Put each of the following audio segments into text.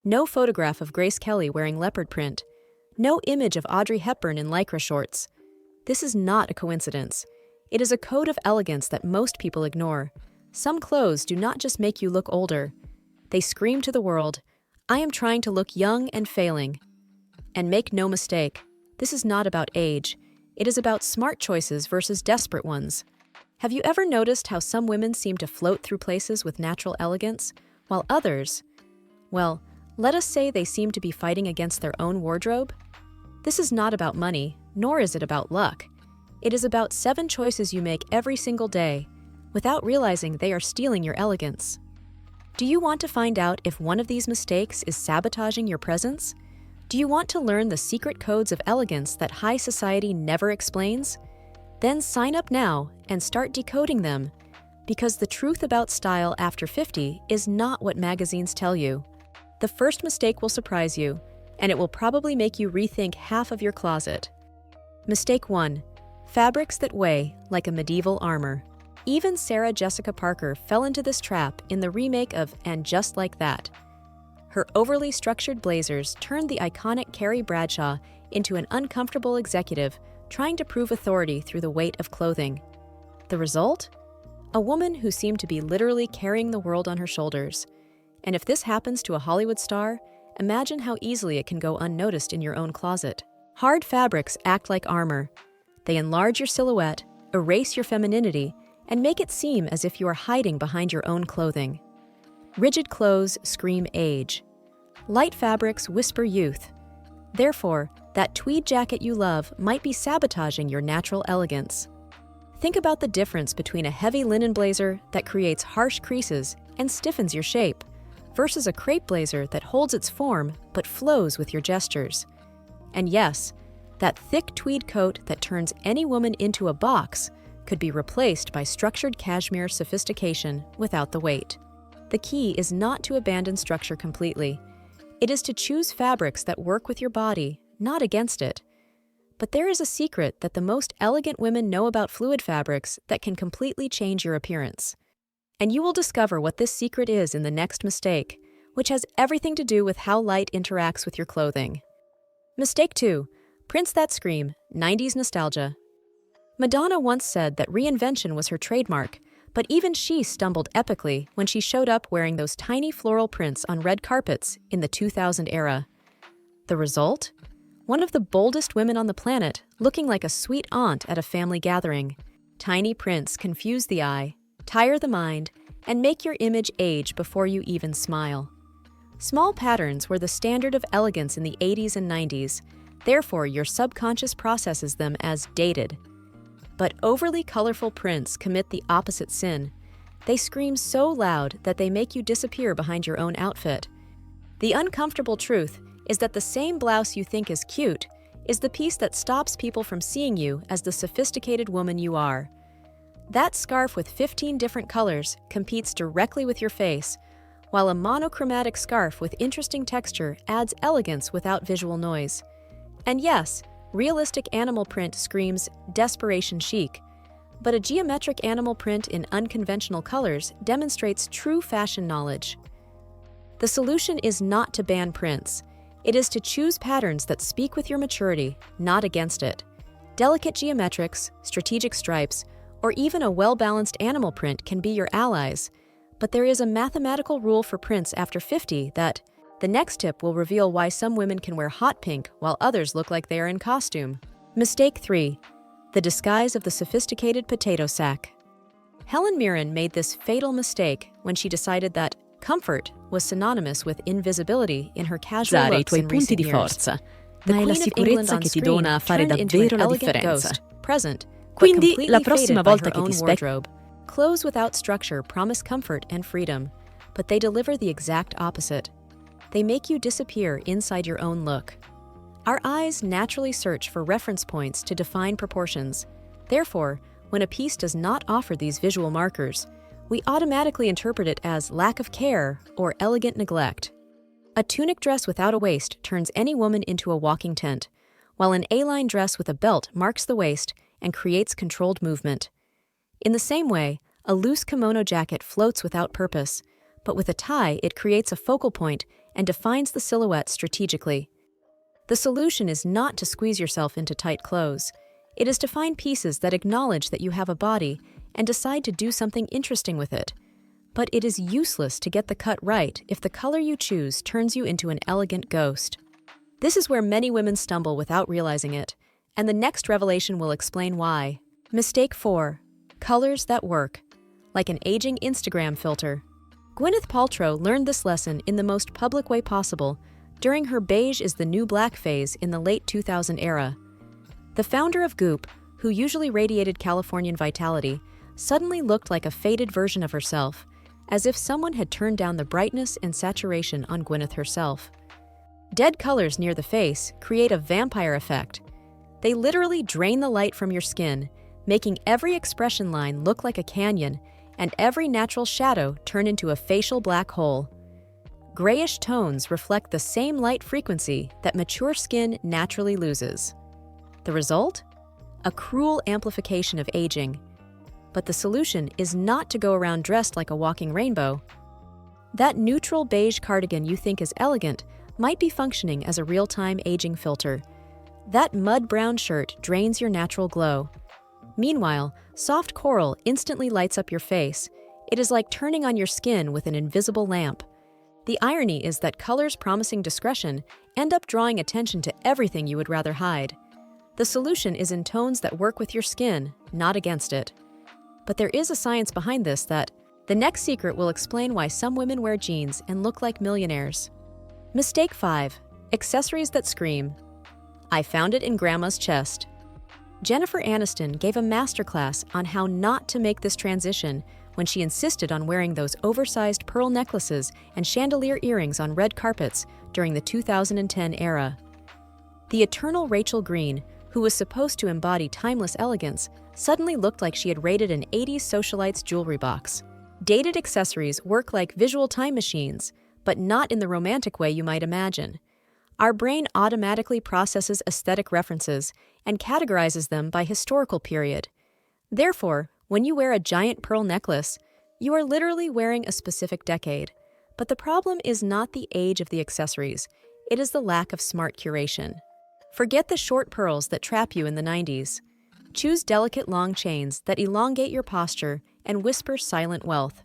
No photograph of Grace Kelly wearing leopard print. No image of Audrey Hepburn in lycra shorts. This is not a coincidence. It is a code of elegance that most people ignore. Some clothes do not just make you look older. They scream to the world, "I am trying to look young and failing." And make no mistake, this is not about age. It is about smart choices versus desperate ones. Have you ever noticed how some women seem to float through places with natural elegance, while others, well, let us say they seem to be fighting against their own wardrobe? This is not about money, nor is it about luck. It is about 7 choices you make every single day, without realizing they are stealing your elegance. Do you want to find out if one of these mistakes is sabotaging your presence? Do you want to learn the secret codes of elegance that high society never explains? Then sign up now and start decoding them, because the truth about style after 50 is not what magazines tell you. The first mistake will surprise you, and it will probably make you rethink half of your closet. Mistake 1. Fabrics that weigh like a medieval armor. Even Sarah Jessica Parker fell into this trap in the remake of And Just Like That. Her overly structured blazers turned the iconic Carrie Bradshaw into an uncomfortable executive trying to prove authority through the weight of clothing. The result? A woman who seemed to be literally carrying the world on her shoulders. And if this happens to a Hollywood star, imagine how easily it can go unnoticed in your own closet. Hard fabrics act like armor. They enlarge your silhouette, erase your femininity, and make it seem as if you are hiding behind your own clothing. Rigid clothes scream age. Light fabrics whisper youth. Therefore, that tweed jacket you love might be sabotaging your natural elegance. Think about the difference between a heavy linen blazer that creates harsh creases and stiffens your shape, versus a crepe blazer that holds its form but flows with your gestures. And yes, that thick tweed coat that turns any woman into a box could be replaced by structured cashmere sophistication without the weight. The key is not to abandon structure completely. It is to choose fabrics that work with your body, not against it. But there is a secret that the most elegant women know about fluid fabrics that can completely change your appearance. And you will discover what this secret is in the next mistake, which has everything to do with how light interacts with your clothing. Mistake 2. Prints that scream, 90s nostalgia. Madonna once said that reinvention was her trademark, but even she stumbled epically when she showed up wearing those tiny floral prints on red carpets in the 2000 era. The result? One of the boldest women on the planet, looking like a sweet aunt at a family gathering. Tiny prints confuse the eye, tire the mind, and make your image age before you even smile. Small patterns were the standard of elegance in the 80s and 90s, therefore your subconscious processes them as dated. But overly colorful prints commit the opposite sin. They scream so loud that they make you disappear behind your own outfit. The uncomfortable truth is that the same blouse you think is cute is the piece that stops people from seeing you as the sophisticated woman you are. That scarf with 15 different colors competes directly with your face, while a monochromatic scarf with interesting texture adds elegance without visual noise. And yes, realistic animal print screams desperation chic, but a geometric animal print in unconventional colors demonstrates true fashion knowledge. The solution is not to ban prints. It is to choose patterns that speak with your maturity, not against it. Delicate geometrics, strategic stripes, or even a well-balanced animal print can be your allies, but there is a mathematical rule for prints after 50 that the next tip will reveal why some women can wear hot pink while others look like they are in costume. Mistake 3. The disguise of the sophisticated potato sack. Helen Mirren made this fatal mistake when she decided that comfort was synonymous with invisibility in her casual Usare i looks tuoi in punti recent di years. forza, The ma è la Queen of England sicurezza on che ti screen dona a fare turned into an davvero la elegant differenza. ghost, present, but Quindi, completely la prossima faded by volta her che own ti wardrobe. Clothes without structure promise comfort and freedom, but they deliver the exact opposite. They make you disappear inside your own look. Our eyes naturally search for reference points to define proportions. Therefore, when a piece does not offer these visual markers, we automatically interpret it as lack of care or elegant neglect. A tunic dress without a waist turns any woman into a walking tent, while an A-line dress with a belt marks the waist and creates controlled movement. In the same way, a loose kimono jacket floats without purpose, but with a tie, it creates a focal point and defines the silhouette strategically. The solution is not to squeeze yourself into tight clothes. It is to find pieces that acknowledge that you have a body and decide to do something interesting with it. But it is useless to get the cut right if the color you choose turns you into an elegant ghost. This is where many women stumble without realizing it, and the next revelation will explain why. Mistake 4. Colors that work, like an aging Instagram filter. Gwyneth Paltrow learned this lesson in the most public way possible during her beige is the new black phase in the late 2000 era. The founder of Goop, who usually radiated Californian vitality, suddenly looked like a faded version of herself, as if someone had turned down the brightness and saturation on Gwyneth herself. Dead colors near the face create a vampire effect. They literally drain the light from your skin, making every expression line look like a canyon and every natural shadow turn into a facial black hole. Grayish tones reflect the same light frequency that mature skin naturally loses. The result? A cruel amplification of aging. But the solution is not to go around dressed like a walking rainbow. That neutral beige cardigan you think is elegant might be functioning as a real-time aging filter. That mud brown shirt drains your natural glow. Meanwhile, soft coral instantly lights up your face. It is like turning on your skin with an invisible lamp. The irony is that colors promising discretion end up drawing attention to everything you would rather hide. The solution is in tones that work with your skin, not against it. But there is a science behind this that the next secret will explain why some women wear jeans and look like millionaires. Mistake 5. Accessories that scream. I found it in Grandma's chest. Jennifer Aniston gave a masterclass on how not to make this transition when she insisted on wearing those oversized pearl necklaces and chandelier earrings on red carpets during the 2010 era. The eternal Rachel Green, who was supposed to embody timeless elegance, suddenly looked like she had raided an 80s socialite's jewelry box. Dated accessories work like visual time machines, but not in the romantic way you might imagine. Our brain automatically processes aesthetic references and categorizes them by historical period. Therefore, when you wear a giant pearl necklace, you are literally wearing a specific decade. But the problem is not the age of the accessories, it is the lack of smart curation. Forget the short pearls that trap you in the 90s. Choose delicate long chains that elongate your posture and whisper silent wealth.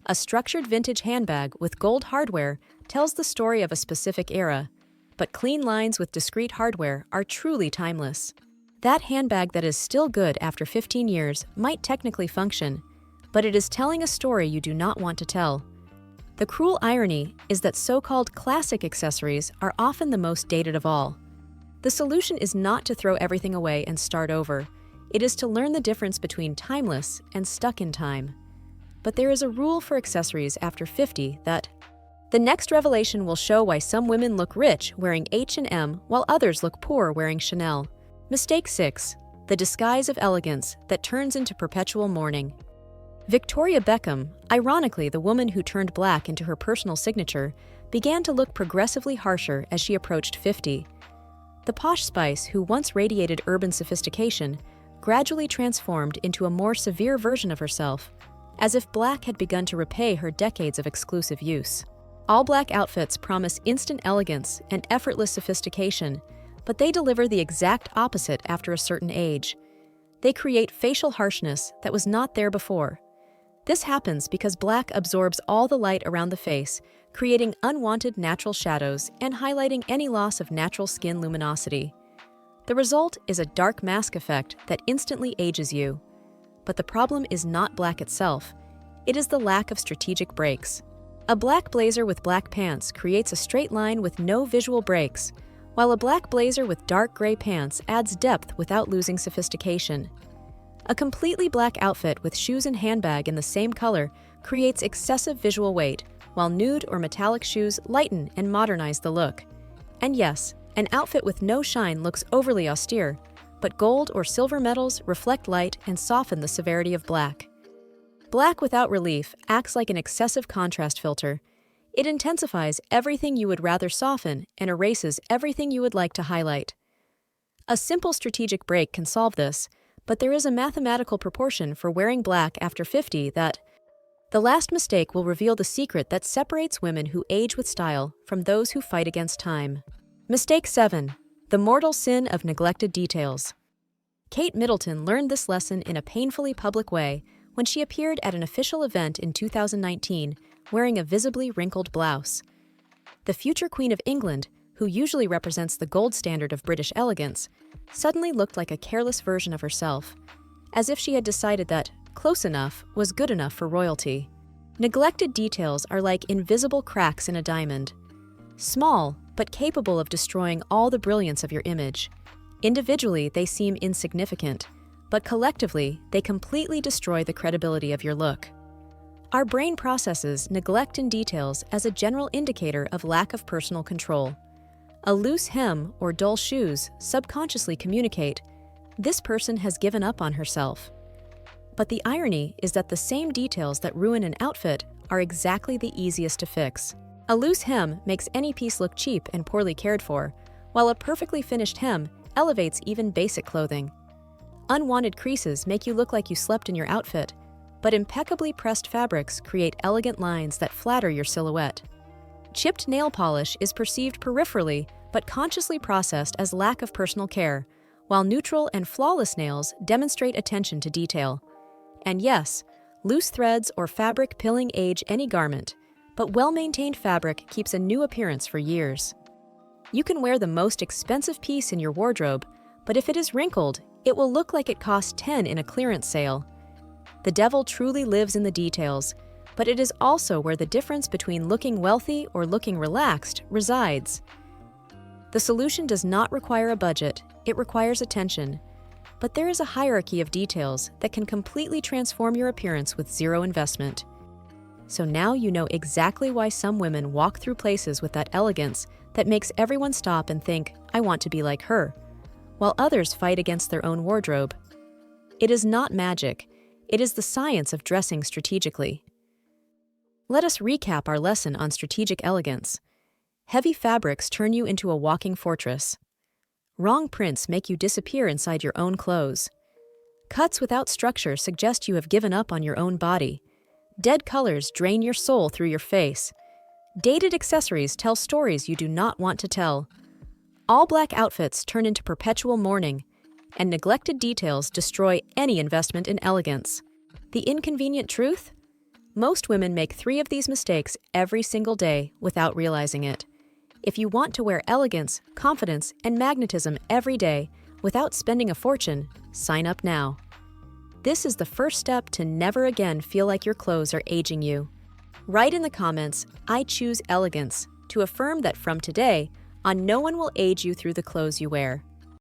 A structured vintage handbag with gold hardware tells the story of a specific era, but clean lines with discreet hardware are truly timeless. That handbag that is still good after 15 years might technically function, but it is telling a story you do not want to tell. The cruel irony is that so-called classic accessories are often the most dated of all. The solution is not to throw everything away and start over. It is to learn the difference between timeless and stuck in time. But there is a rule for accessories after 50 that the next revelation will show why some women look rich wearing H&M while others look poor wearing Chanel. Mistake 6. The disguise of elegance that turns into perpetual mourning. Victoria Beckham, ironically the woman who turned black into her personal signature, began to look progressively harsher as she approached 50. The posh spice who once radiated urban sophistication gradually transformed into a more severe version of herself, as if black had begun to repay her decades of exclusive use. All black outfits promise instant elegance and effortless sophistication, but they deliver the exact opposite after a certain age. They create facial harshness that was not there before. This happens because black absorbs all the light around the face, creating unwanted natural shadows and highlighting any loss of natural skin luminosity. The result is a dark mask effect that instantly ages you. But the problem is not black itself. It is the lack of strategic breaks. A black blazer with black pants creates a straight line with no visual breaks, while a black blazer with dark gray pants adds depth without losing sophistication. A completely black outfit with shoes and handbag in the same color creates excessive visual weight, while nude or metallic shoes lighten and modernize the look. And yes, an outfit with no shine looks overly austere, but gold or silver metals reflect light and soften the severity of black. Black without relief acts like an excessive contrast filter. It intensifies everything you would rather soften and erases everything you would like to highlight. A simple strategic break can solve this, but there is a mathematical proportion for wearing black after 50 that The last mistake will reveal the secret that separates women who age with style from those who fight against time. Mistake 7. The mortal sin of neglected details. Kate Middleton learned this lesson in a painfully public way when she appeared at an official event in 2019 wearing a visibly wrinkled blouse. The future Queen of England, who usually represents the gold standard of British elegance, suddenly looked like a careless version of herself, as if she had decided that close enough was good enough for royalty. Neglected details are like invisible cracks in a diamond. Small, but capable of destroying all the brilliance of your image. Individually, they seem insignificant, but collectively, they completely destroy the credibility of your look. Our brain processes neglect in details as a general indicator of lack of personal control. A loose hem or dull shoes subconsciously communicate, "This person has given up on herself." But the irony is that the same details that ruin an outfit are exactly the easiest to fix. A loose hem makes any piece look cheap and poorly cared for, while a perfectly finished hem elevates even basic clothing. Unwanted creases make you look like you slept in your outfit, but impeccably pressed fabrics create elegant lines that flatter your silhouette. Chipped nail polish is perceived peripherally but consciously processed as lack of personal care, while neutral and flawless nails demonstrate attention to detail. And yes, loose threads or fabric pilling age any garment, but well-maintained fabric keeps a new appearance for years. You can wear the most expensive piece in your wardrobe, but if it is wrinkled, it will look like it cost $10 in a clearance sale. The devil truly lives in the details, but it is also where the difference between looking wealthy or looking relaxed resides. The solution does not require a budget, it requires attention. But there is a hierarchy of details that can completely transform your appearance with zero investment. So now you know exactly why some women walk through places with that elegance that makes everyone stop and think, "I want to be like her," while others fight against their own wardrobe. It is not magic, it is the science of dressing strategically. Let us recap our lesson on strategic elegance. Heavy fabrics turn you into a walking fortress. Wrong prints make you disappear inside your own clothes. Cuts without structure suggest you have given up on your own body. Dead colors drain your soul through your face. Dated accessories tell stories you do not want to tell. All black outfits turn into perpetual mourning, and neglected details destroy any investment in elegance. The inconvenient truth? Most women make 3 of these mistakes every single day without realizing it. If you want to wear elegance, confidence, and magnetism every day without spending a fortune, sign up now. This is the first step to never again feel like your clothes are aging you. Write in the comments, "I choose elegance," to affirm that from today on, no one will age you through the clothes you wear.